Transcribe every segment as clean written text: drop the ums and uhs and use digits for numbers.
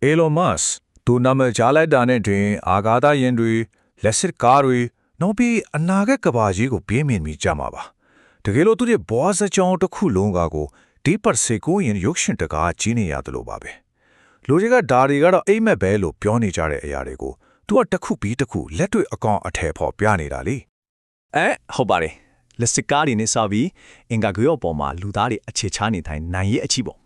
Elon Musk သူနာမည်ကြားလိုက်တာနဲ့တွင်အာဂါသယင်တွေလက်စစ်ကားတွေနောက်ပြီးအနာဂတ်ကဘာကြီးကိုပြင်းမြင်မိကြမှာပါတကယ်လို့သူရဲ့ဘောစကြောင်းတစ်ခုလုံးကိုဒီပတ်စေကိုရင်ရုပ်ရှင်တကားကြီးနေရတယ်လို့ပါပဲလူတွေကဒါတွေကတော့အိမ်မက်ပဲလို့ပြောနေကြတဲ့အရာတွေကိုသူကတစ်ခုပြီးတစ်ခုလက်တွေ့အကောင်အထည်ဖော်ပြနေတာလေဟုတ်ပါတယ်လက်စစ်ကားတွေနဲ့စပြီးအင်္ဂါကြောပေါ်မှာလူသားတွေအခြေချနေတိုင်းနိုင်ရဲ့အချီပေါ့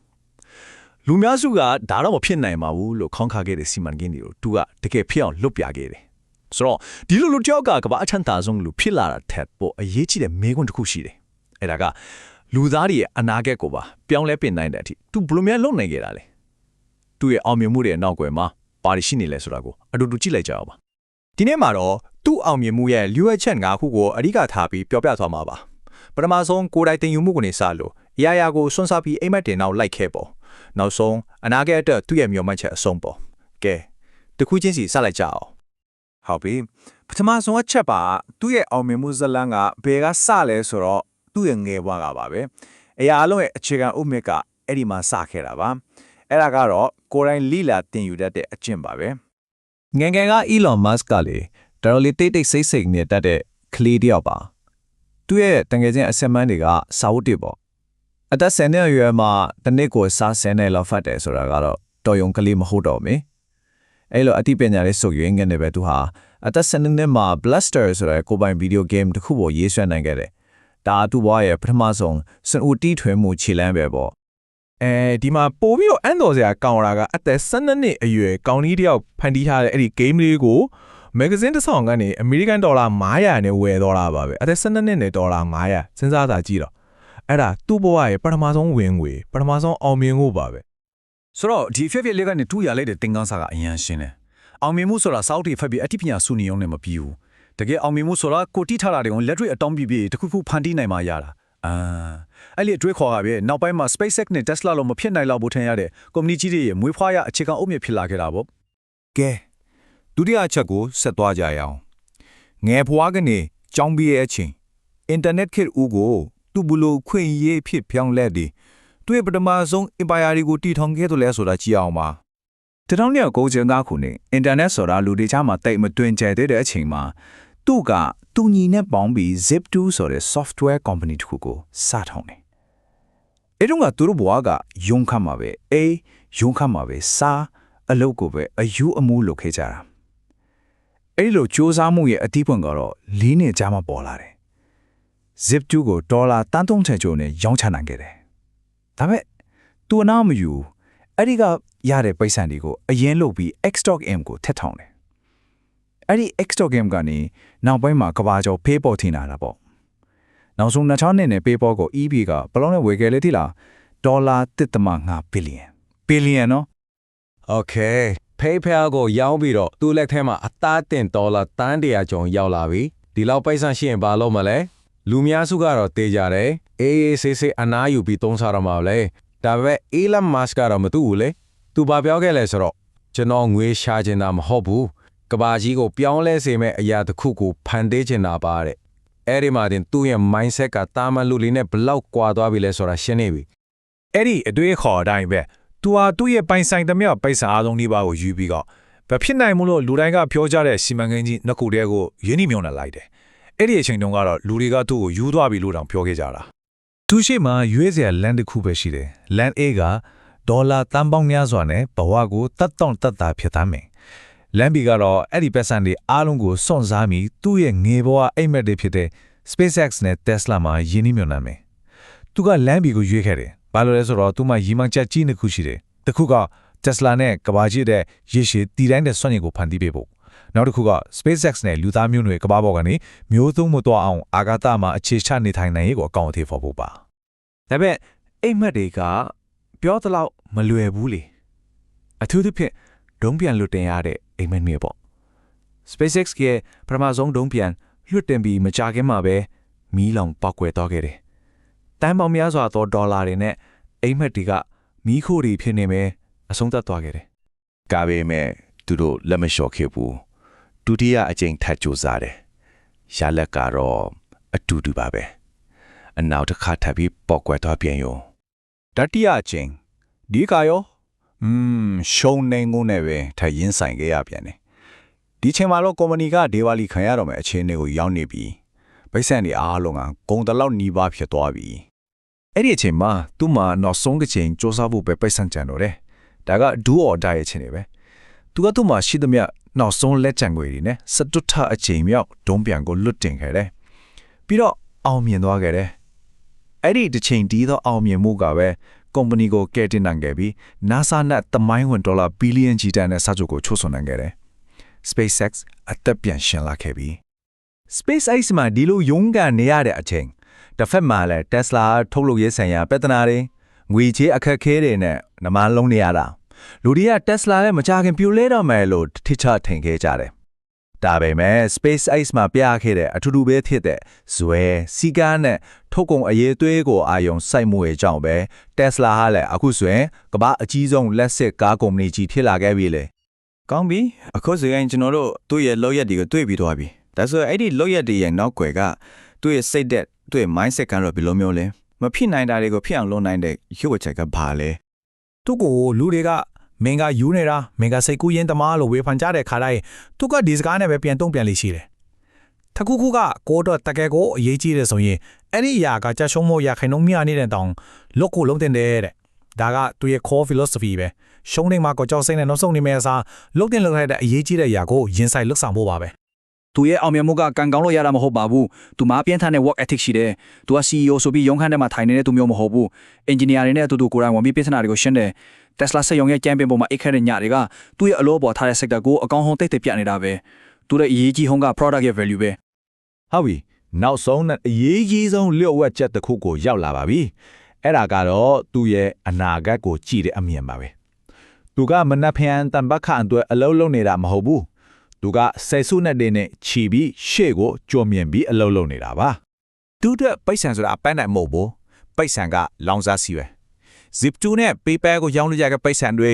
လူများစုကဒါတော့မဖြစ်နိုင်ပါဘူးလို့ခေါင်းခါခဲ့တဲ့စီမံကိန်းတွေကိုသူကတကယ်ဖြစ်အောင်လုပ်ပြခဲ့တယ်ဆိုတော့ဒီလိုလူတယောက်ကကမ္ဘာအချမ်းသာဆုံးလူဖြစ်လာတာထက်ပိုအရေးကြီးတဲ့မေးခွန်းတစ်ခုရှိတယ်အဲ့ဒါကလူသားတွေရဲ့အနာဂတ်ကိုပါပြောင်းလဲပြင်နိုင်တဲ့အထိသူဘယ်လိုများလုပ်နိုင်ခဲ့တာလဲသူ့ရဲ့အောင်မြင်မှုတွေနောက်ွယ်မှာပါရှိနေလဲဆိုတာကိုအတူတူကြည့်လိုက်ကြအောင်ပါဒီနေ့မှာတော့သူ့အောင်မြင်မှုရဲ့လျှို့ဝှက်ချက်၅ခုကိုအဓိကထားပြီးပြောပြသွားမှာပါပထမဆုံးကိုယ်တိုင်တင်ယူမှုကနေစလို့အရာရာကိုစွန့်စားပြီးအိမ်မက်တင်နောက်လိုက်ခဲ့ပေါ့နောက်ဆုံးအနာဂတ်အတွက်သူ့ရဲ့မျှော်မှန်းချက်အဆုံးပေါ့ကဲတစ်ခုချင်းစီစလိုက်ကြအောင်ဟုတ်ပြီပထမဆုံးအချက်ပါသူ့ရဲ့အောင်မြင်မှုဇလန်းကဘယ်ကစလဲဆိုတော့သူ့ရဲ့ငယ်ဘဝကပါပဲအရာအလုံးရဲ့အခြေခံဥမြစ်ကအဲ့ဒီမှာစခဲ့တာပါအဲ့ဒါကတော့ကိုယ်တိုင်လိလာတင်ယူတတ်တဲ့အကျင့်ပါပဲငယ်ငယ်က Elon Musk ကလေတော်တော်လေးတိတ်တိတ်ဆိတ်ဆိတ်နေတတ်တဲ့ကလေးတယောက်ပါသူ့ရဲ့တငယ်ချင်းအဆက်မန်းတွေကစာဝတ်တွေပေါ့အသက်10နှစ်အရွယ်မှာတစ်နေ့ကိုစား10နှစ်လောက်ဖတ်တယ်ဆိုတာကတော့တော်ရုံကလေးမဟုတ်တော့မေအဲ့လိုအသိပညာလေးစုပ်ရွေးငယ်နေပဲသူဟာအသက်10နှစ်မှာ Blaster ဆိုတဲ့ကိုယ်ပိုင်ဗီဒီယိုဂိမ်းတစ်ခုပေါ်ရေးဆွဲနိုင်ခဲ့တယ်ဒါသူ့ဘဝရဲ့ပထမဆုံးစံဦးတီးထွင်မှုခြေလှမ်းပဲပေါ့ဒီမှာပို့ပြီးတော့အန်တော်စရာကောင်းတာကအသက်12နှစ်အရွယ်ကောင်းလေးတယောက်ဖန်တီးထားတဲ့အဲ့ဒီ game လေးကိုမဂ္ဂဇင်းတစ်ဆောင်ကနေအမေရိကန်ဒေါ်လာ900နဲ့ဝယ်တော့တာပါပဲအသက်12နှစ်နဲ့ဒေါ်လာ900စဉ်းစားတာကြည့်တော့အဲ့ဒါသူ့ဘဝရဲ့ပထမဆုံးဝင်ငွေပထမဆုံးအောင်မြင်မှုပါပဲဆိုတော့ဒီဖြစ်ဖြစ်လေးကနေတူရလိုက်တဲ့တင်ကန်းစာကအရန်ရှင်းတယ်အောင်မြင်မှုဆိုတာစောက်တီဖက်ပြီးအတိပညာစုနေုံနဲ့မပြီးဘူးတကယ်အောင်မြင်မှုဆိုတာကိုတိထားတာတွေကိုလက်တွေ့အတောင်းပြပြတခုခုဖန်တီးနိုင်မှရတာအဲ့ဒီအတွေးခေါ်တာပဲနောက်ပိုင်းမှာ SpaceX နဲ့ Tesla လို့မဖြစ်နိုင်လောက်ဘူးထင်ရတဲ့ကုမ္ပဏီကြီးတွေရဲ့မွေးဖွားရအခြေခံအုတ်မြစ်ဖြစ်လာခဲ့တာပေါ့ကဲဒုတိယအချက်ကိုဆက်သွားကြရအောင်ငယ်ဖွားကနေကြောင်းပြီးရဲ့အချိန်အင်တာနက်ခေတ်ဦးကိုသူ့ဘလို့ခွင့်ရေးဖြစ်ပြောင်းလဲသည်သူ့ရဲ့ပထမဆုံး empire ကိုတည်ထောင်ခဲ့တယ်လဲဆိုတာကြည့်အောင်ပါ1995ခုနှစ်အင်တာနက်ဆိုတာလူတွေချာမှာတိတ်မတွင်ကျဲတဲ့အချိန်မှာသူ့ကသူညီနဲ့ပေါင်းပြီး Zip2 ဆိုတဲ့ software company တစ်ခုကိုစထောင်တယ်အဲ့တော့ကသူတို့ဘဝကယုံခတ်မှာပဲယုံခတ်မှာပဲစားအလုပ်ကိုပဲအယူအမှုလုပ်ခဲ့ကြတာအဲ့လိုစူးစမ်းမှုရဲ့အတိပွင့်ကတော့၄နှစ်ကြာမှပေါ်လာတယ် Zip2 ကိုဒေါ်လာ3,000ကျော်နဲ့ရောင်းချနိုင်ခဲ့တယ်ဒါပေမဲ့သူအနာမယူအဲ့ဒီကရတဲ့ပိုက်ဆံတွေကိုအရင်လုပ်ပြီး X.M ကိုထက်ထောင်တယ်အဲ့ဒီ X.M ကနေနောက်ပိုင်းမှာကဘာကျော် PayPal ထင်လာတာပေါ့နောက်ဆုံး2000နှစ်နဲ့ PayPal ကို EB ကဘယ်လောက်နဲ့ဝယ်ခဲ့လဲသိလားဒေါ်လာ1.5 ဘီလီယံနော် Okay PayPal ကိုရောင်းပြီးတော့သူ့လက်ထဲမှာအသားတင်ဒေါ်လာ100ကျော်ရောက်လာပြီဒီလောက်ပိုက်ဆံရှိရင်ဘာလုပ်မလဲလူများစုကတော့တေးကြတယ်အေးဆေးဆေးအနားယူပြီးသုံးစားရမှာလေဒါပေမဲ့ Elon Musk ကတော့မတူဘူးလေသူဘာပြောခဲ့လဲဆိုတော့ကျွန်တော်ငွေရှာချင်တာမဟုတ်ဘူးကဘာကြီးကိုပြောင်းလဲစေမဲ့အရာတစ်ခုကိုဖန်တီးချင်တာပါတဲ့အဲ့ဒီမှာတင်သူ့ရဲ့ mindset ကတာမန်လူလေးနဲ့ဘလောက်ကွာသွားပြီလဲဆိုတာရှင်းနေပြီအဲ့ဒီအတွေးခေါ်အတိုင်းပဲသူဟာသူ့ရဲ့ပိုင်ဆိုင်သမျှပိုက်ဆံအားလုံးဒီပါကိုယူပြီးတော့ဘာဖြစ်နိုင်မလို့လူတိုင်းကပြောကြတဲ့စီမံကိန်းကြီးနှစ်ခုတည်းကိုရင်းနှီးမြှုပ်နှံလိုက်တယ်အဲ့ဒီအချိန်တုန်းကတော့လူတွေကသူ့ကိုယူသွားပြီလို့တောင်ပြောခဲ့ကြတာသူရှိမှရွေးစရာ land တစ်ခုပဲရှိတယ် land A ကဒေါ်လာတန်ပေါင်းများစွာနဲ့ဘဝကိုတတ်တောင့်တတ်တာဖြစ်သားမယ်land B ကတော့အဲ့ဒီပတ်စံတွေအားလုံးကိုစွန့်စားပြီးသူ့ရဲ့ငယ်ဘဝအိမ်မက်တွေဖြစ်တဲ့ SpaceX နဲ့ Tesla မှာယင်းနှိမ့်မြုံနှံမယ်သူက land B ကိုရွေးခဲ့တယ်ဘာလို့လဲဆိုတော့သူမှရီမန်းချက်ကြီးနှစ်ခုရှိတယ်တစ်ခုက Tesla နဲ့ကဘာကြီးတဲ့ရေရှည်တည်တိုင်းတဲ့စွမ်းရည်ကိုဖန်တီးပေးဖို့နောက်တစ်ခုက SpaceX နဲ့လူသားမျိုးနွယ်ကဘာပေါ်ကနေမျိုးသုံးမသွားအောင်အာကာသမှာအခြေချနေထိုင်နိုင်ရေးကိုအကောင့်အထည်ဖော်ဖို့ပါဒါပေမဲ့အိမ်မက်တွေကပြောသလောက်မလွယ်ဘူးလေအထူးသဖြင့်ဒုံးပြန်လွတ်တင်ရတဲ့အိမ်မက်မျိုးပေါ့ SpaceX ရဲ့ပထမဆုံးဒုံးပြန်လွတ်တင်ပြီးမကြခင်မှာပဲမီးလောင်ပောက်ကွယ်သွားခဲ့တယ်တန်ပေါင်းများစွာသောဒေါ်လာတွေနဲ့အိမ်မက်တွေကမီးခိုးတွေဖြစ်နေမယ်အဆုံးသတ်သွားခဲ့တယ်ကပဲမဲ့သူတို့လက်မလျှော့ခဲ့ဘူးဒုတိယအကြိမ်ထပ်ကြိုးစားတယ်ရလက်ကတော့အတူတူပါပဲအနောက်တစ်ခါထပ်ပြီးပေါက်ကွယ်သွားပြန်ရောတတိယအကြိမ်ဒီကရော ရှုံးနေငုံနဲ့ပဲထပ်ရင်ဆိုင်ခဲ့ရပြန်တယ်ဒီချိန်မှာတော့ကုမ္ပဏီကဒေဝါလီခံရတော့မယ်အခြေအနေကိုရောက်နေပြီပိတ်ဆန်တွေအားလုံးကဂုံတလောက်နီးပါးဖြစ်သွားပြီအဲ့ဒီအချိန်မှာသူ့မှာနောက်ဆုံးတစ်ချိန်စူးစမ်းဖို့ပဲပိတ်ဆန်ကြံတော့တယ်ဒါကဒူအော်ဒါရဲ့ချိန်တွေပဲသူကသူ့မှာရှိသမျှနောက်ဆုံးလက်ချံငွေတွေနဲ့စတုထအချိန်မြောက်ဒုံးပြန်ကိုလွတ်တင်ခဲ့တယ်ပြီးတော့အောင်မြင်သွားခဲ့တယ်အဲ့ဒီတစ်ချိန်တီးသောအောင်မြင်မှုကပဲကုမ္ပဏီကိုကယ်တင်နိုင်ခဲ့ပြီး NASA နဲ့သမိုင်းဝင်ဒေါ်လာဘီလီယံချီတန်တဲ့စာချုပ်ကိုချုပ်ဆိုနိုင်ခဲ့တယ် SpaceX အသက်ပြန်ရှင်လာခဲ့ပြီ SpaceX မှာဒီလိုရုန်းကန်နေရတဲ့အချိန်တစ်ဖက်မှာလည်း Tesla ထုတ်လုပ်ရေးဆိုင်ရာပြဿနာတွေငွေချေးအခက်အခဲတွေနဲ့နမလုံးနေရတာလူတွေက Tesla လည်းမကြခင်ပြိုလဲတော့မယ်လို့ထိချထင်ခဲ့ကြတယ်ဒါပေမဲ့ SpaceX မှာပြခဲ့တဲ့အထူးတူပဲဖြစ်တဲ့ဇွဲစီကားနဲ့ထုတ်ကုန်အရေးသွေးကိုအာယုံစိုက်မှုရဲ့ကြောင့်ပဲ Tesla ဟာလည်းအခုဆိုရင်ကမ္ဘာအကြီးဆုံးလက်စစ်ကားကုမ္ပဏီကြီးဖြစ်လာခဲ့ပြီလေကောင်းပြီအခုဆိုရင်ကျွန်တော်တို့သူ့ရဲ့လောက်ရက်တွေကိုတွေ့ပြီးသွားပြီဒါဆိုအဲ့ဒီလောက်ရက်တွေရဲ့နောက်ွယ်ကသူ့ရဲ့စိတ်သက်သူ့ရဲ့ mindset ကတော့ဘယ်လိုမျိုးလဲမဖြစ်နိုင်တာတွေကိုဖြစ်အောင်လုပ်နိုင်တဲ့ရုပ်ဝတ္ထကဘာလဲသူ့ကိုလူတွေကမင်းကယူနေတာမင်းကစိတ်ကူးရင်းတမားလို့ဝေဖန်ကြတဲ့ခါတိုင်းသူကဒီစကားနဲ့ပဲပြန်တုံ့ပြန်လိရှိတယ်။တခုခုကကိုတော့တကယ်ကိုအရေးကြီးတယ်ဆိုရင်အဲ့ဒီအရာကကြရှုံးမို့ရခိုင်နှုံးမြနေတဲ့တောင်လောက်ကိုလုံးတင်တယ်တဲ့။ဒါကသူရဲ့ core philosophy ပဲ။ရှုံးနေမှာကိုကြောက်စိမ့်နဲ့နောက်ဆုံးနေမယ့်အစားလုံးတင်လောက်ရတဲ့အရေးကြီးတဲ့အရာကိုရင်ဆိုင်လှုပ်ဆောင်ဖို့ပါပဲ။ သူရဲ့အောင်မြင်မှုကကံကောင်းလို့ရတာမဟုတ်ပါဘူး။သူမှာပြင်းထန်တဲ့ work ethic ရှိတယ်။သူက CEO ဆိုပြီးရုံးခန်းထဲမှာထိုင်နေတဲ့သူမျိုးမဟုတ်ဘူး။ engineer တွေနဲ့အတူတူကိုယ်တိုင်ဝင်ပြီးပြဿနာတွေကိုရှင်းတယ်။ Tesla စက်ရုံရဲ့ champion ပေါ်မှာအိတ်ခဲတဲ့ညတွေကသူ့ရဲ့အလို့ပေါ်ထားတဲ့ sector ကိုအကောင်းဆုံးတိတ်တိတ်ပြနေတာပဲ။သူရဲ့အရေးကြီးဆုံးက product ရဲ့ value ပဲ။ဟုတ်ပြီ။နောက်ဆုံးနဲ့အရေးကြီးဆုံးလျှို့ဝှက်ချက်တစ်ခုကိုရောက်လာပါပြီ။အဲ့ဒါကတော့သူ့ရဲ့အနာဂတ်ကိုကြည့်တဲ့အမြင်ပါပဲ။သူကမနက်ဖြန်တန်ပတ်ခန့်အတွက်အလုပ်လုပ်နေတာမဟုတ်ဘူး။သူကဆယ်စုနှစ်တွေနဲ့ခြီးပြီးရှေ့ကိုကြိုမြင်ပြီးအလုပ်လုပ်နေတာပါ။သူတို့ပိတ်ဆန်ဆိုတာအပန်းနိုင်မဟုတ်ဘူး။ပိတ်ဆန်ကလောင်စာစီပဲ။ Zip2 နဲ့ PayPal ကိုရောင်းလို့ရတဲ့ပိတ်ဆန်တွေ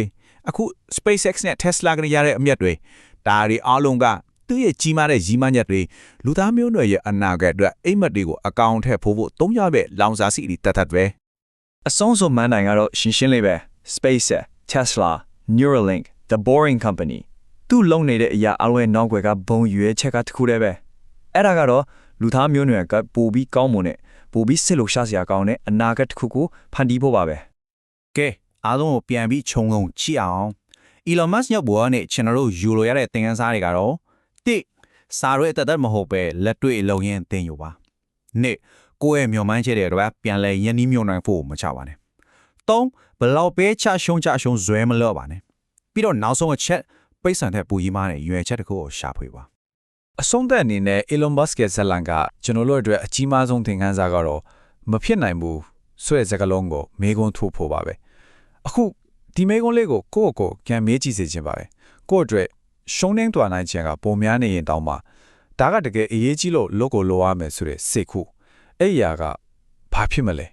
အခု SpaceX နဲ့ Tesla ကနေရတဲ့အမြတ်တွေဒါတွေအားလုံးကသူ့ရဲ့ကြီးမားတဲ့ရည်မှန်းချက်တွေလူသားမျိုးနွယ်ရဲ့အနာဂတ်အတွက်အိမ်မက်တွေကိုအကောင့်ထည့်ဖို့သုံးရပဲလောင်စာစီတွေတတ်ပဲအဆုံးစွန်မှန်းနိုင်ကတော့ရှင်းရှင်းလေးပဲ SpaceX Tesla Neuralink The Boring Company သူ့လုံနေတဲ့အရာအလုံးရဲ့နောက်ွယ်ကဘုံရွေးချက်ကတစ်ခုတည်းပဲအဲ့ဒါကတော့လူသားမျိုးနွယ်ကပိုပြီးကောင်းမွန်တဲ့ပိုပြီးစစ်လို့ရှားစရာကောင်းတဲ့အနာဂတ်တစ်ခုကိုဖန်တီးဖို့ပါပဲကဲအားလုံးကိုပြန်ပြီးခြုံငုံကြည့်အောင် Elon Musk ရောက်ပေါ်ကနေကျွန်တော်တို့ယူလိုရတဲ့သင်ခန်းစာတွေကတော့တစ်စာရွက်တသက်မဟုတ်ပဲလက်တွေ့လုံရင်းသင်ယူပါနှစ်ကိုယ့်ရဲ့မျှော်မှန်းချက်တွေတော့ပြန်လဲယဉ်နီးမြုံနိုင်ဖို့မချပါနဲ့သုံးဘလောက်ပဲချရှုံးဇွဲမလော့ပါနဲ့ပြီးတော့နောက်ဆုံးအချက်ပိတ်ဆန်တဲ့ပူကြီးမားတဲ့ရွယ်ချက်တစ်ခုကိုရှာဖွေပါအဆုံးသက်အနေနဲ့ Elon Musk ရဲ့ဇက်လန်ကကျွန်တော်တို့အတွက်အကြီးမားဆုံးသင်ခန်းစာကတော့မဖြစ်နိုင်ဘူးဆိုတဲ့စကားလုံးကိုမေးခွန်းထုတ်ဖို့ပါပဲအခုဒီမေးခွန်းလေးကိုကိုယ့်ကိုပြန်မေးကြည့်စေချင်ပါတယ်ကိုယ့်အတွက်ရှုံးနှင်းသွားနိုင်ခြင်းကပုံများနေရင်တောင်းမှဒါကတကယ်အရေးကြီးလို့လုပ်ကိုလိုရမယ်ဆိုတဲ့စိတ်ခုအဲ့အရာကဘာဖြစ်မလဲ